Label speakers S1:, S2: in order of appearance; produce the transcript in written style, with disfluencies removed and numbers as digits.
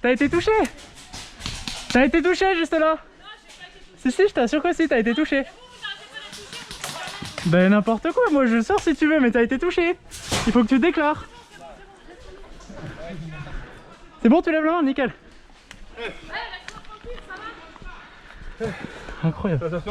S1: T'as été touché. T'as été touché juste là. Si, je t'assure que si, t'as été touché. Ben n'importe quoi, moi je sors si tu veux, mais t'as été touché. Il faut que tu déclares. C'est bon, tu lèves la main, nickel. Incroyable.